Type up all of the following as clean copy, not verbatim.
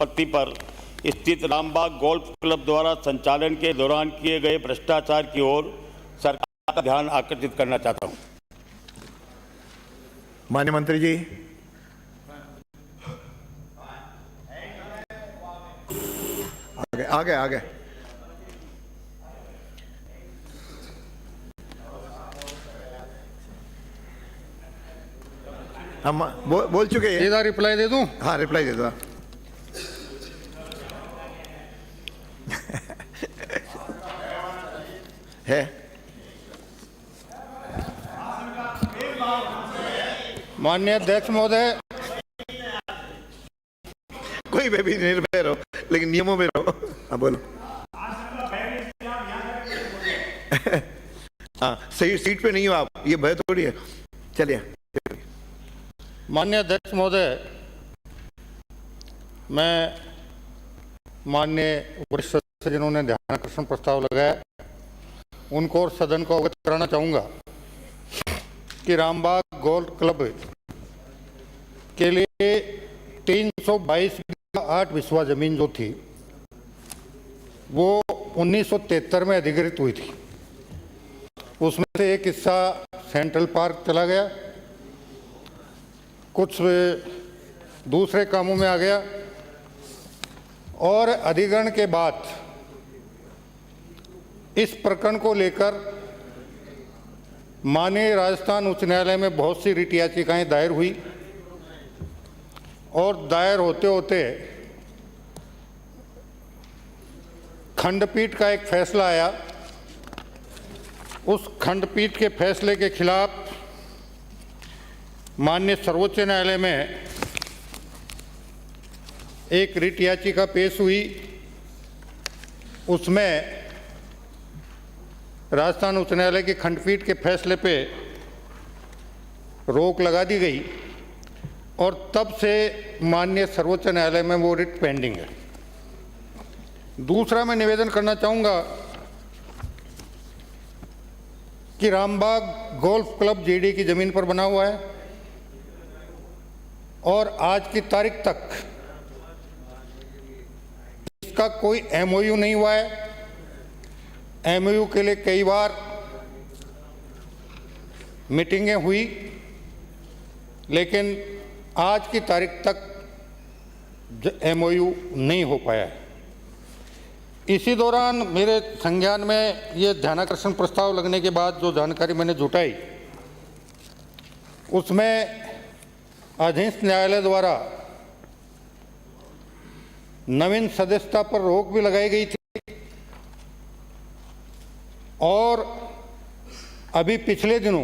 संपत्ति पर स्थित रामबाग गोल्फ क्लब द्वारा संचालन के दौरान किए गए भ्रष्टाचार की ओर सरकार का ध्यान आकर्षित करना चाहता हूं। माननीय मंत्री जी, आगे आगे आगे। हम बोल चुके हैं। सीधा रिप्लाई दे दूं? हाँ, रिप्लाई दे दो। है माननीय अध्यक्ष महोदय, कोई भी निर्भय रहो, लेकिन नियमों में रहो। हाँ, बोलो। हाँ, सही सीट पे नहीं हो आप, ये भय थोड़ी है। चलिए। माननीय अध्यक्ष महोदय, मैं माननीय वरिष्ठ सदस्य जिन्होंने ध्यानाकर्षण प्रस्ताव लगाया उनको और सदन को अवगत कराना चाहूँगा कि रामबाग गोल्फ क्लब के लिए 322 बिस्वा जमीन जो थी वो 1973 में अधिग्रहित हुई थी। उसमें से एक हिस्सा सेंट्रल पार्क चला गया, कुछ दूसरे कामों में आ गया और अधिग्रहण के बाद इस प्रकरण को लेकर माननीय राजस्थान उच्च न्यायालय में बहुत सी रिट याचिकाएं दायर हुई और दायर होते होते खंडपीठ का एक फैसला आया। उस खंडपीठ के फैसले के खिलाफ माननीय सर्वोच्च न्यायालय में एक रिट याचिका पेश हुई। उसमें राजस्थान उच्च न्यायालय के खंडपीठ के फैसले पे रोक लगा दी गई और तब से माननीय सर्वोच्च न्यायालय में वो रिट पेंडिंग है। दूसरा, मैं निवेदन करना चाहूँगा कि रामबाग गोल्फ क्लब जीडी की ज़मीन पर बना हुआ है और आज की तारीख तक इसका कोई एमओयू नहीं हुआ है। एमओयू के लिए कई बार मीटिंगें हुई, लेकिन आज की तारीख तक एमओयू नहीं हो पाया है। इसी दौरान मेरे संज्ञान में ये ध्यानाकर्षण प्रस्ताव लगने के बाद जो जानकारी मैंने जुटाई उसमें अधीनस्थ न्यायालय द्वारा नवीन सदस्यता पर रोक भी लगाई गई थी और अभी पिछले दिनों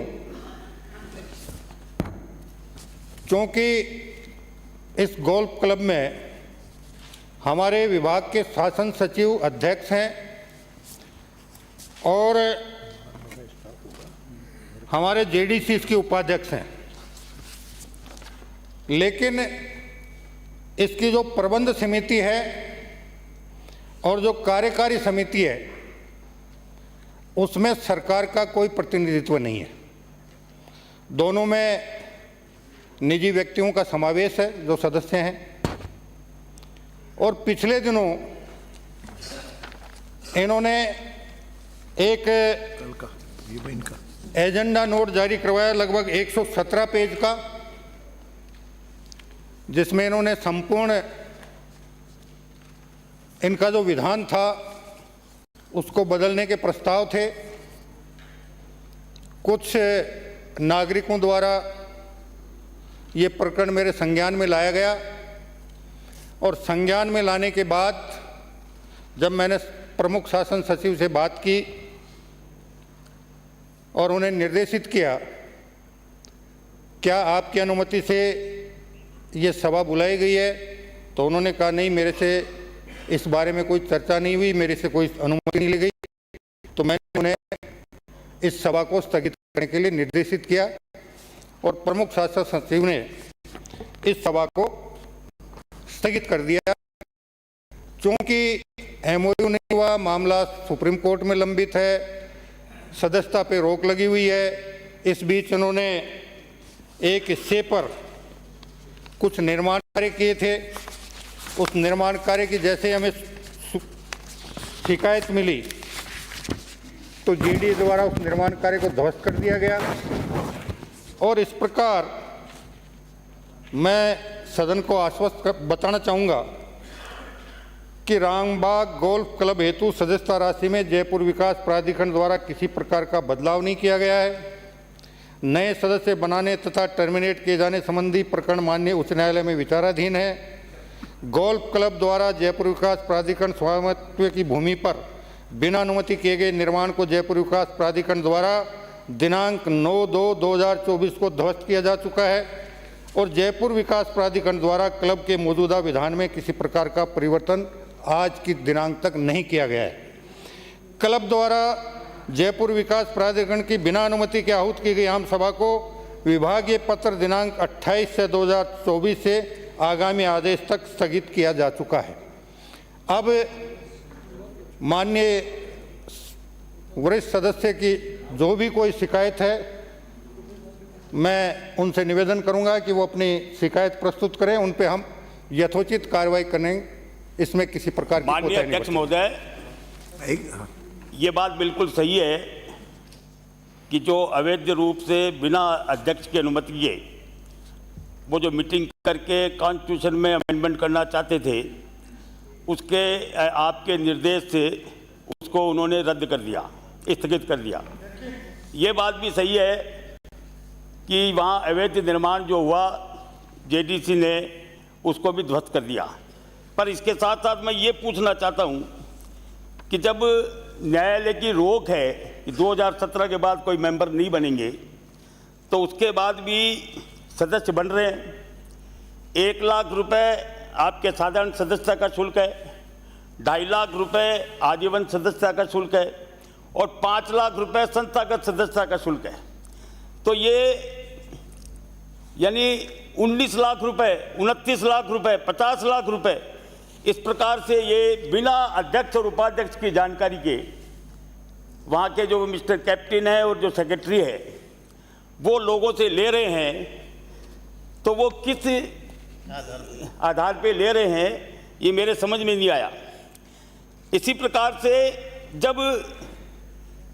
क्योंकि इस गोल्फ क्लब में हमारे विभाग के शासन सचिव अध्यक्ष हैं और हमारे जेडीसी इसके उपाध्यक्ष हैं, लेकिन इसकी जो प्रबंध समिति है और जो कार्यकारी समिति है उसमें सरकार का कोई प्रतिनिधित्व नहीं है। दोनों में निजी व्यक्तियों का समावेश है जो सदस्य हैं। और पिछले दिनों इन्होंने एक एजेंडा नोट जारी करवाया लगभग 117 पेज का, जिसमें इन्होंने संपूर्ण इनका जो विधान था उसको बदलने के प्रस्ताव थे। कुछ नागरिकों द्वारा ये प्रकरण मेरे संज्ञान में लाया गया और संज्ञान में लाने के बाद जब मैंने प्रमुख शासन सचिव से बात की और उन्हें निर्देशित किया क्या आपकी अनुमति से ये सभा बुलाई गई है, तो उन्होंने कहा नहीं, मेरे से इस बारे में कोई चर्चा नहीं हुई, मेरे से कोई अनुमति नहीं ली गई। तो मैंने उन्हें इस सभा को स्थगित करने के लिए निर्देशित किया और प्रमुख शासन सचिव ने इस सभा को स्थगित कर दिया। क्योंकि एमओयू नहीं हुआ, मामला सुप्रीम कोर्ट में लंबित है, सदस्यता पे रोक लगी हुई है। इस बीच उन्होंने एक हिस्से पर कुछ निर्माण कार्य किए थे उस निर्माण कार्य की जैसे हमें शिकायत मिली तो जेडीए द्वारा उस निर्माण कार्य को ध्वस्त कर दिया गया। और इस प्रकार मैं सदन को आश्वस्त बताना चाहूँगा कि रामबाग गोल्फ क्लब हेतु सदस्यता राशि में जयपुर विकास प्राधिकरण द्वारा किसी प्रकार का बदलाव नहीं किया गया है। नए सदस्य बनाने तथा टर्मिनेट किए जाने संबंधी प्रकरण माननीय उच्च न्यायालय में विचाराधीन है। गोल्फ क्लब द्वारा जयपुर विकास प्राधिकरण स्वामित्व की भूमि पर बिना अनुमति किए गए निर्माण को जयपुर विकास प्राधिकरण द्वारा दिनांक 9/2/2024 को ध्वस्त किया जा चुका है और जयपुर विकास प्राधिकरण द्वारा क्लब के मौजूदा विधान में किसी प्रकार का परिवर्तन आज की दिनांक तक नहीं किया गया है। क्लब द्वारा जयपुर विकास प्राधिकरण की बिना अनुमति के आहूत की गई आम सभा को विभागीय पत्र दिनांक 28/2024 से आगामी आदेश तक स्थगित किया जा चुका है। अब माननीय वरिष्ठ सदस्य की जो भी कोई शिकायत है, मैं उनसे निवेदन करूंगा कि वो अपनी शिकायत प्रस्तुत करें, उन पे हम यथोचित कार्रवाई करेंगे। इसमें किसी प्रकार की माननीय अध्यक्ष महोदय, ये बात बिल्कुल सही है कि जो अवैध रूप से बिना अध्यक्ष की अनुमति के वो जो मीटिंग करके कॉन्स्टिट्यूशन में अमेंडमेंट करना चाहते थे, उसके आपके निर्देश से उसको उन्होंने रद्द कर दिया, स्थगित कर दिया। ये बात भी सही है कि वहाँ अवैध निर्माण जो हुआ जेडीसी ने उसको भी ध्वस्त कर दिया। पर इसके साथ साथ मैं ये पूछना चाहता हूँ कि जब न्यायालय की रोक है कि 2017 के बाद कोई मेंबर नहीं बनेंगे, तो उसके बाद भी सदस्य बन रहे हैं। 1 लाख रुपए आपके साधारण सदस्यता का शुल्क है, 2.5 लाख रुपए आजीवन सदस्यता का शुल्क है और 5 लाख रुपए संस्थागत सदस्यता का शुल्क है। तो ये यानी 19 लाख रुपए, 29 लाख रुपए, 50 लाख रुपए, इस प्रकार से ये बिना अध्यक्ष और उपाध्यक्ष की जानकारी के वहाँ के जो मिस्टर कैप्टन है और जो सेक्रेटरी है वो लोगों से ले रहे हैं। तो वो किस आधार पे ले रहे हैं, ये मेरे समझ में नहीं आया। इसी प्रकार से जब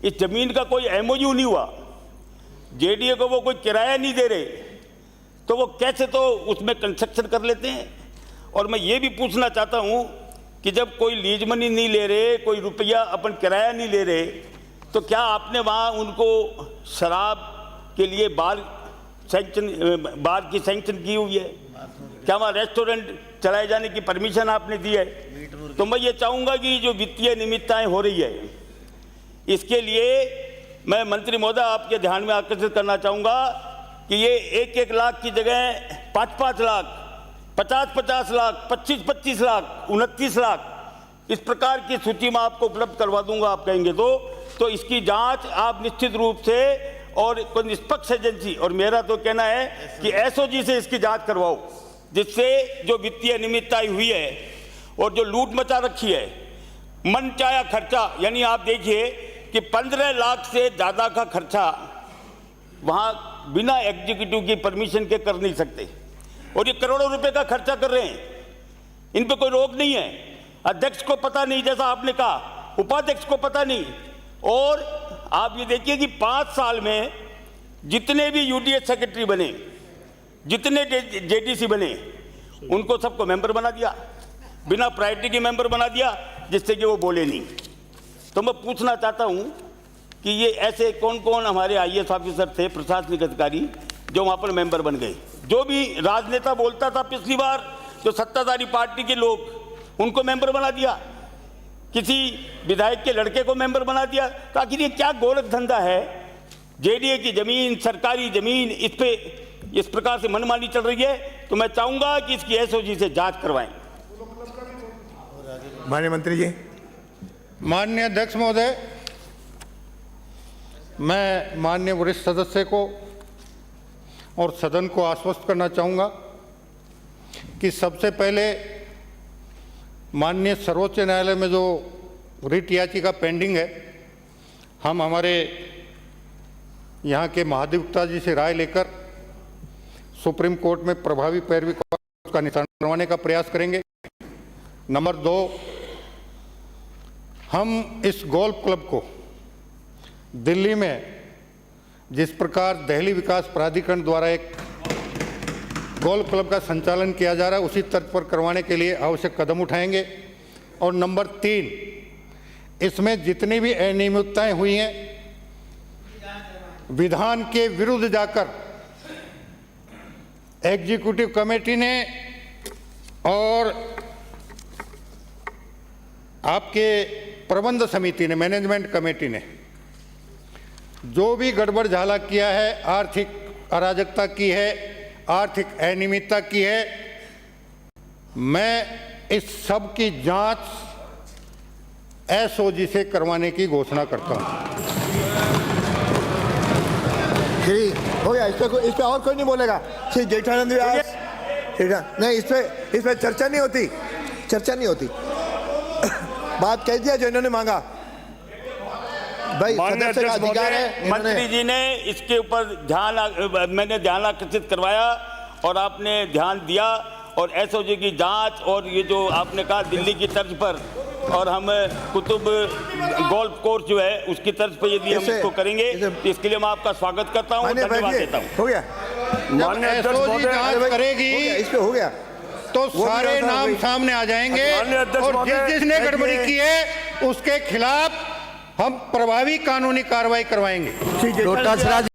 इस जमीन का कोई एमओयू नहीं हुआ, जेडीए को वो कोई किराया नहीं दे रहे, तो वो कैसे तो उसमें कंस्ट्रक्शन कर लेते हैं। और मैं ये भी पूछना चाहता हूँ कि जब कोई लीज मनी नहीं ले रहे, कोई रुपया अपन किराया नहीं ले रहे, तो क्या आपने वहाँ उनको शराब के लिए बार की सैंक्शन की हुई है? क्या वहाँ रेस्टोरेंट चलाए जाने की परमिशन आपने दी है? तो मैं ये चाहूँगा कि जो वित्तीय निमित्ताएं हो रही है, इसके लिए मैं मंत्री महोदय आपके ध्यान में आकर्षित करना चाहूँगा कि ये 1-1 लाख की जगह 5-5 लाख, 50-50 लाख, 25-25 लाख, 29 लाख, इस प्रकार की सूची मैं आपको उपलब्ध करवा दूंगा आप कहेंगे तो इसकी जांच आप निश्चित रूप से और कोई निष्पक्ष एजेंसी, और मेरा तो कहना है कि एसओजी से इसकी जांच करवाओ, जिससे जो वित्तीय अनियमितताएं हुई है और जो लूट मचा रखी है, मनचाहा खर्चा, यानी आप देखिए कि 15 लाख से ज़्यादा का खर्चा वहाँ बिना एग्जीक्यूटिव की परमिशन के कर नहीं सकते, और ये करोड़ों रुपए का खर्चा कर रहे हैं। इन पे कोई रोक नहीं है। अध्यक्ष को पता नहीं, जैसा आपने कहा, उपाध्यक्ष को पता नहीं। और आप ये देखिए कि 5 साल में जितने भी यूडीएच सेक्रेटरी बने, जितने जेडीसी बने, उनको सबको मेंबर बना दिया, बिना प्रायोरिटी के मेंबर बना दिया, जिससे कि वो बोले नहीं। तो मैं पूछना चाहता हूँ कि ये ऐसे कौन कौन हमारे आईएएस ऑफिसर थे, प्रशासनिक अधिकारी, जो वहाँ पर मेंबर बन गए? जो भी राजनेता बोलता था पिछली बार, जो सत्ताधारी पार्टी के लोग, उनको मेंबर बना दिया, किसी विधायक के लड़के को मेंबर बना दिया। तो आखिर ये क्या गोरख धंधा है? जेडीए की जमीन, सरकारी जमीन, इस पे इस प्रकार से मनमानी चल रही है। तो मैं चाहूंगा कि इसकी एसओजी से जांच करवाएं। माननीय मंत्री जी। माननीय अध्यक्ष महोदय, मैं माननीय वरिष्ठ सदस्य को और सदन को आश्वस्त करना चाहूँगा कि सबसे पहले माननीय सर्वोच्च न्यायालय में जो रिट याचिका पेंडिंग है, हम हमारे यहाँ के महाधिवक्ता जी से राय लेकर सुप्रीम कोर्ट में प्रभावी पैरवी का निशान करवाने का प्रयास करेंगे। नंबर 2, हम इस गोल्फ क्लब को दिल्ली में जिस प्रकार दिल्ली विकास प्राधिकरण द्वारा एक गोल्फ क्लब का संचालन किया जा रहा है उसी तर्ज पर करवाने के लिए आवश्यक कदम उठाएंगे। और नंबर 3, इसमें जितनी भी अनियमितताएं हुई हैं विधान के विरुद्ध जाकर एग्जीक्यूटिव कमेटी ने और आपके प्रबंध समिति ने, मैनेजमेंट कमेटी ने जो भी गड़बड़ झाला किया है, आर्थिक अराजकता की है, आर्थिक अनियमितता की है, मैं इस सब की जांच एसओजी से करवाने की घोषणा करता हूं। श्री हो गया, इस पे और कोई नहीं बोलेगा। श्री जेठानंद व्यास, नहीं इस पे चर्चा नहीं होती, चर्चा नहीं होती। बात कह दिया जो इन्होंने मांगा। भाई सदस्य का अधिकार है। मंत्री जी ने इसके ऊपर मैंने ध्यान आकर्षित करवाया और आपने ध्यान दिया और एसओजी की जांच और ये जो आपने कहा दिल्ली की तर्ज पर और हम कुतुब गोल्फ कोर्स जो है उसकी तर्ज पर यदि हम इसको करेंगे इसके लिए मैं आपका स्वागत करता हूँ, धन्यवाद देता हूँ। हो गया, एसओजी जांच करेगी इस पे हो गया तो सारे नाम सामने आ जाएंगे और जिसने गड़बड़ी की है उसके खिलाफ हम प्रभावी कानूनी कार्रवाई करवाएंगे।